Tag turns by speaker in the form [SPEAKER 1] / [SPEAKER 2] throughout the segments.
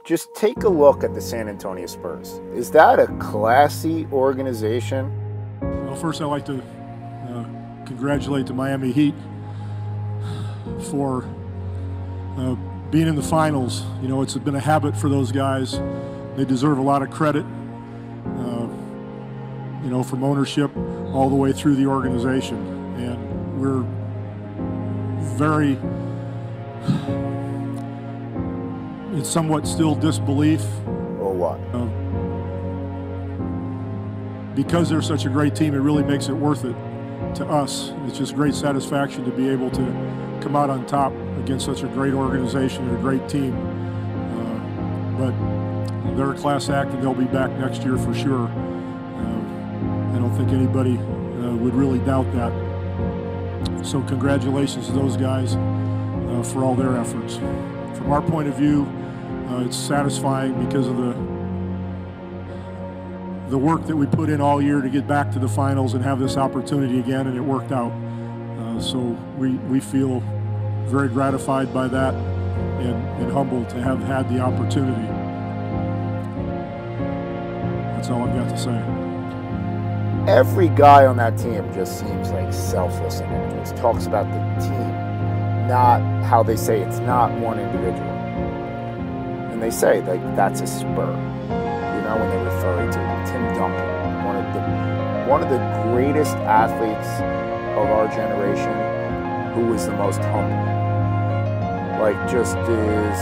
[SPEAKER 1] Just take a look at the San Antonio Spurs. Is that a classy organization?
[SPEAKER 2] Well, first I'd like to congratulate the Miami Heat for being in the finals. You know, it's been a habit for those guys. They deserve a lot of credit, you know, from ownership all the way through the organization. And we're very, it's somewhat still disbelief.
[SPEAKER 1] Or what?
[SPEAKER 2] Because they're such a great team, it really makes it worth it to us. It's just great satisfaction to be able to come out on top against such a great organization and a great team. But they're a class act, and they'll be back next year for sure. I don't think anybody would really doubt that. So congratulations to those guys for all their efforts. From our point of view, it's satisfying because of the work that we put in all year to get back to the finals and have this opportunity again, and it worked out. So we feel very gratified by that and humbled to have had the opportunity. That's all I've got to say.
[SPEAKER 1] Every guy on that team just seems like selfless and individual. Talks about the team, not how they say it's not one individual. And they say like that's a Spur. You know, when they're referring to Tim Duncan, one of the greatest athletes of our generation, who was the most humble. Like just is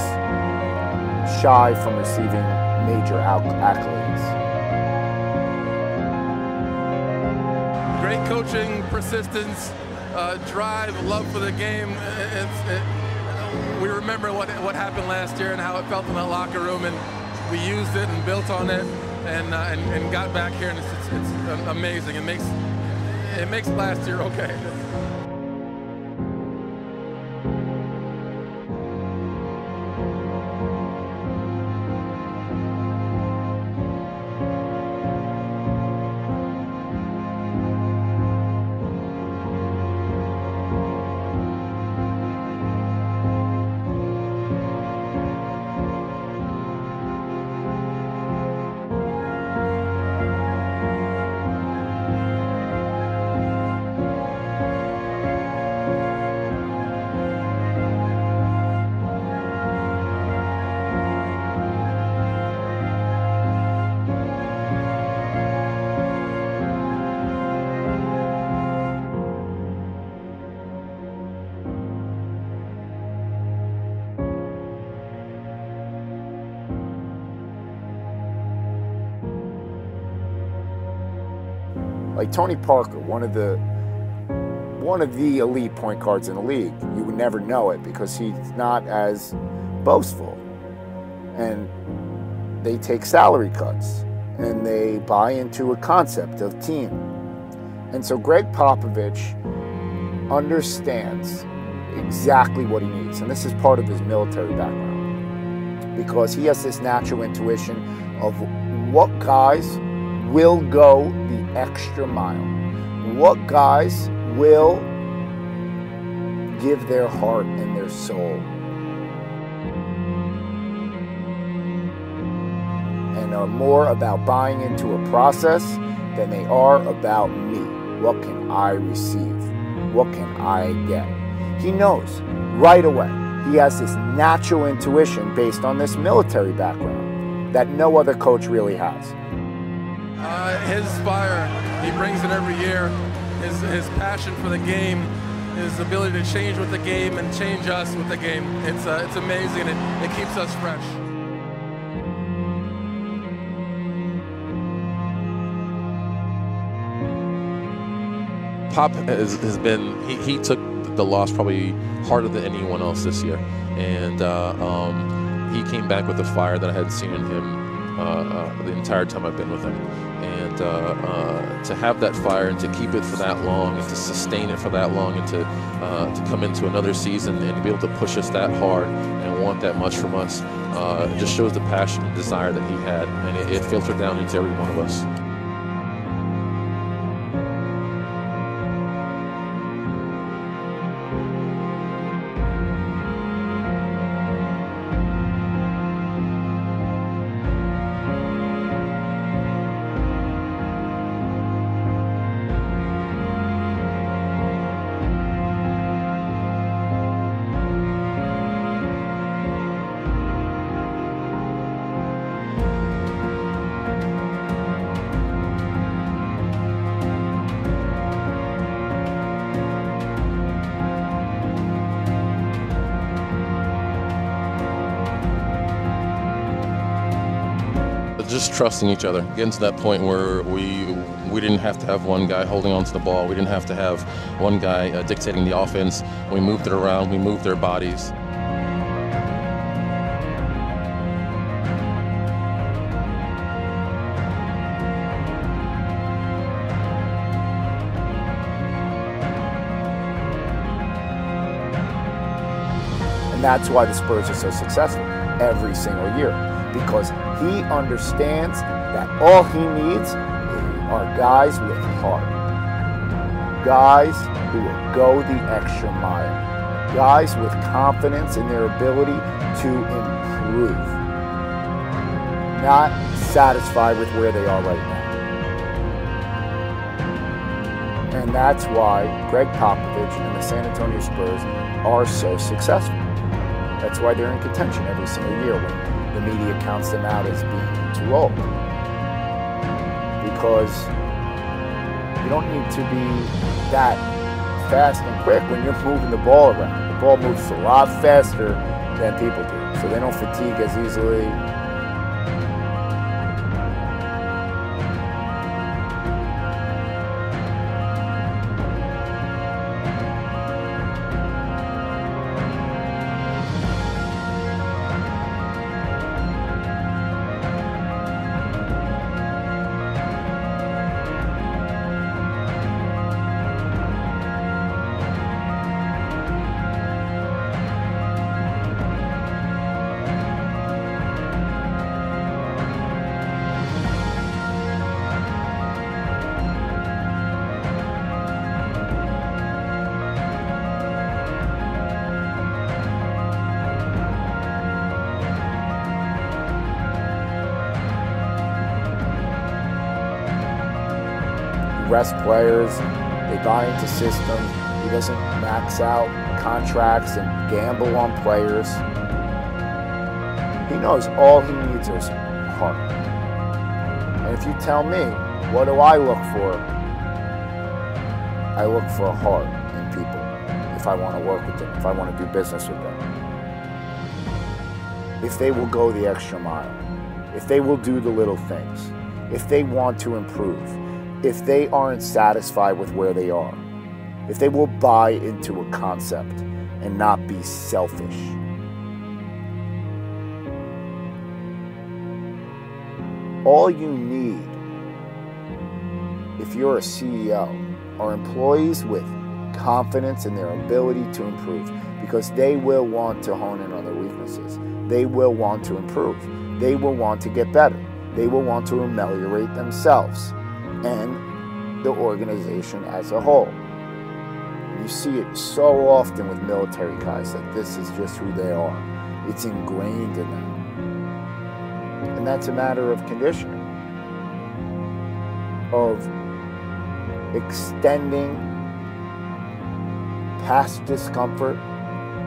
[SPEAKER 1] shy from receiving major accolades.
[SPEAKER 3] Great coaching, persistence, drive, love for the game. We remember what happened last year and how it felt in that locker room, and we used it and built on it, and got back here, and it's amazing. It makes last year okay.
[SPEAKER 1] Like Tony Parker, one of the elite point guards in the league. You would never know it because he's not as boastful. And they take salary cuts and they buy into a concept of team. And so Greg Popovich understands exactly what he needs. And this is part of his military background, because he has this natural intuition of what guys will go the extra mile, what guys will give their heart and their soul, and are more about buying into a process than they are about me. What can I receive? What can I get? He knows right away. He has this natural intuition based on this military background that no other coach really has.
[SPEAKER 3] His fire, he brings it every year. His passion for the game, his ability to change with the game and change us with the game. It's amazing. It keeps us fresh.
[SPEAKER 4] Pop has been, he took the loss probably harder than anyone else this year. And he came back with the fire that I had seen in him the entire time I've been with him. And to have that fire and to keep it for that long and to sustain it for that long and to come into another season and to be able to push us that hard and want that much from us, it just shows the passion and desire that he had, and it filtered down into every one of us. just trusting each other, getting to that point where we didn't have to have one guy holding onto the ball. We didn't have to have one guy dictating the offense. We moved it around. We moved their bodies.
[SPEAKER 1] And that's why the Spurs are so successful every single year, because he understands that all he needs are guys with heart, guys who will go the extra mile, guys with confidence in their ability to improve, not satisfied with where they are right now. And that's why Greg Popovich and the San Antonio Spurs are so successful. That's why they're in contention every single year when the media counts them out as being too old. Because you don't need to be that fast and quick when you're moving the ball around. The ball moves a lot faster than people do, so they don't fatigue as easily. Rest players, they buy into systems. He doesn't max out contracts and gamble on players. He knows all he needs is heart. And if you tell me, what do I look for? I look for a heart in people if I want to work with them, if I want to do business with them. If they will go the extra mile, if they will do the little things, if they want to improve, if they aren't satisfied with where they are, if they will buy into a concept and not be selfish. All you need, if you're a CEO, are employees with confidence in their ability to improve, because they will want to hone in on their weaknesses. They will want to improve. They will want to get better. They will want to ameliorate themselves and the organization as a whole. You see it so often with military guys that this is just who they are. It's ingrained in them. And that's a matter of conditioning, of extending past discomfort.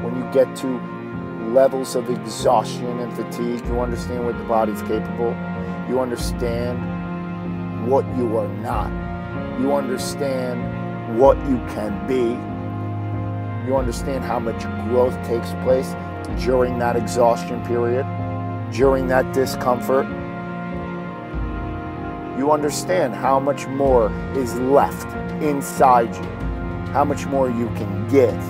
[SPEAKER 1] When you get to levels of exhaustion and fatigue, you understand what the body's capable. You understand what you are not. You understand what you can be. You understand how much growth takes place during that exhaustion period, during that discomfort. You understand how much more is left inside you, how much more you can give.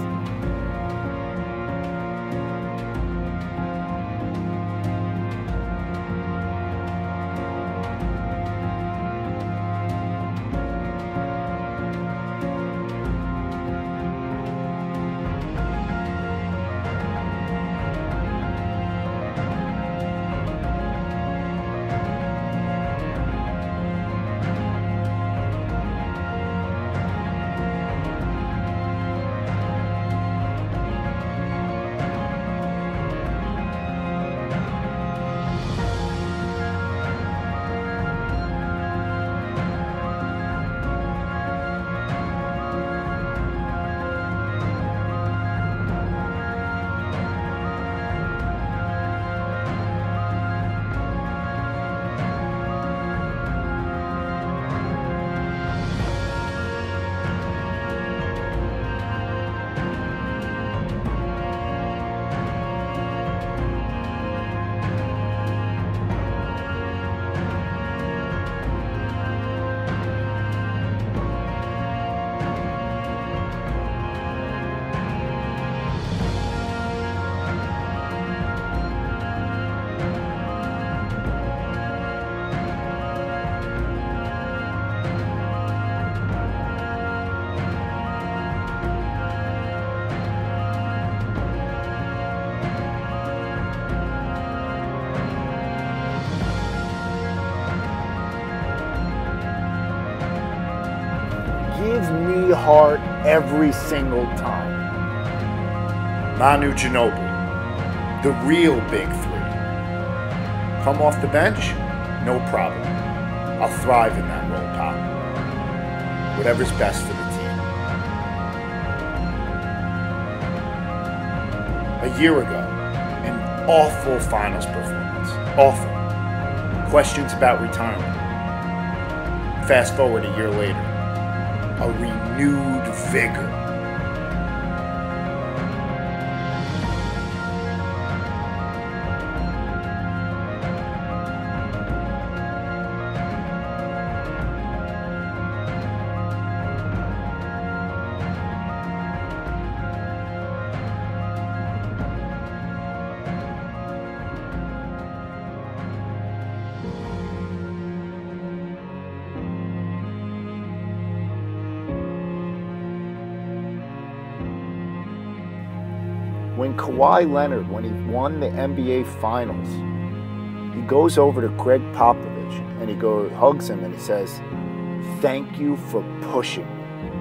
[SPEAKER 1] gives me heart every single time. Manu Ginobili, the real big three. Come off the bench? No problem. I'll thrive in that role, Pop. Whatever's best for the team. A year ago, an awful finals performance. Awful. Questions about retirement. Fast forward a year later, a renewed vigor. When Kawhi Leonard, when he won the NBA Finals, he goes over to Greg Popovich and he hugs him and he says, "Thank you for pushing me.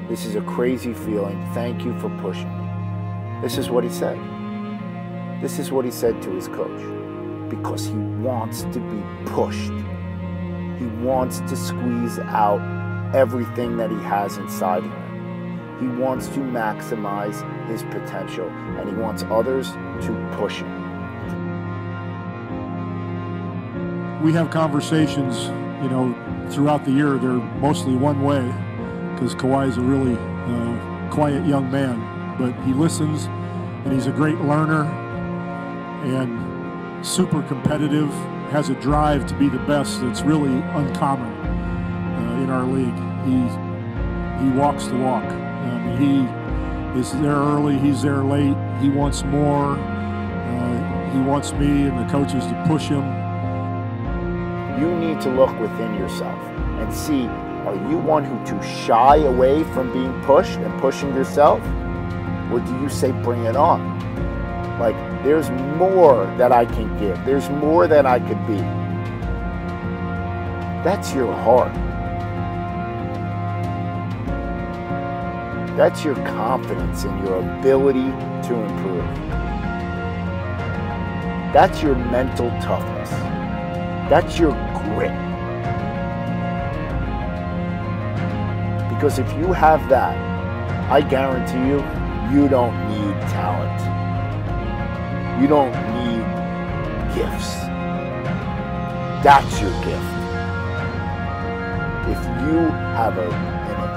[SPEAKER 1] This is a crazy feeling. Thank you for pushing me." This is what he said. This is what he said to his coach. Because he wants to be pushed. He wants to squeeze out everything that he has inside of him. He wants to maximize his potential, and he wants others to push him.
[SPEAKER 2] We have conversations, throughout the year. They're mostly one way because Kawhi is a really quiet young man, but he listens, and he's a great learner and super competitive, has a drive to be the best that's really uncommon in our league. He walks the walk. He is there early, he's there late, he wants more, he wants me and the coaches to push him.
[SPEAKER 1] You need to look within yourself and see, are you one who too shy away from being pushed and pushing yourself? Or do you say, bring it on? Like, there's more that I can give, there's more that I could be. That's your heart. That's your confidence in your ability to improve. That's your mental toughness. That's your grit. Because if you have that, I guarantee you, you don't need talent. You don't need gifts. That's your gift. If you have an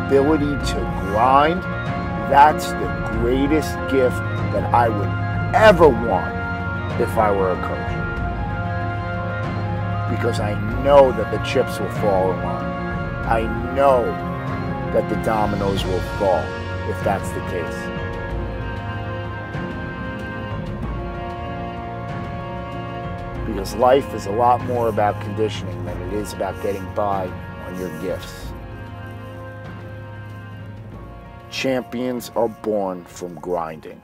[SPEAKER 1] ability to grind, that's the greatest gift that I would ever want if I were a coach. Because I know that the chips will fall in line. I know that the dominoes will fall if that's the case. Because life is a lot more about conditioning than it is about getting by on your gifts. Champions are born from grinding.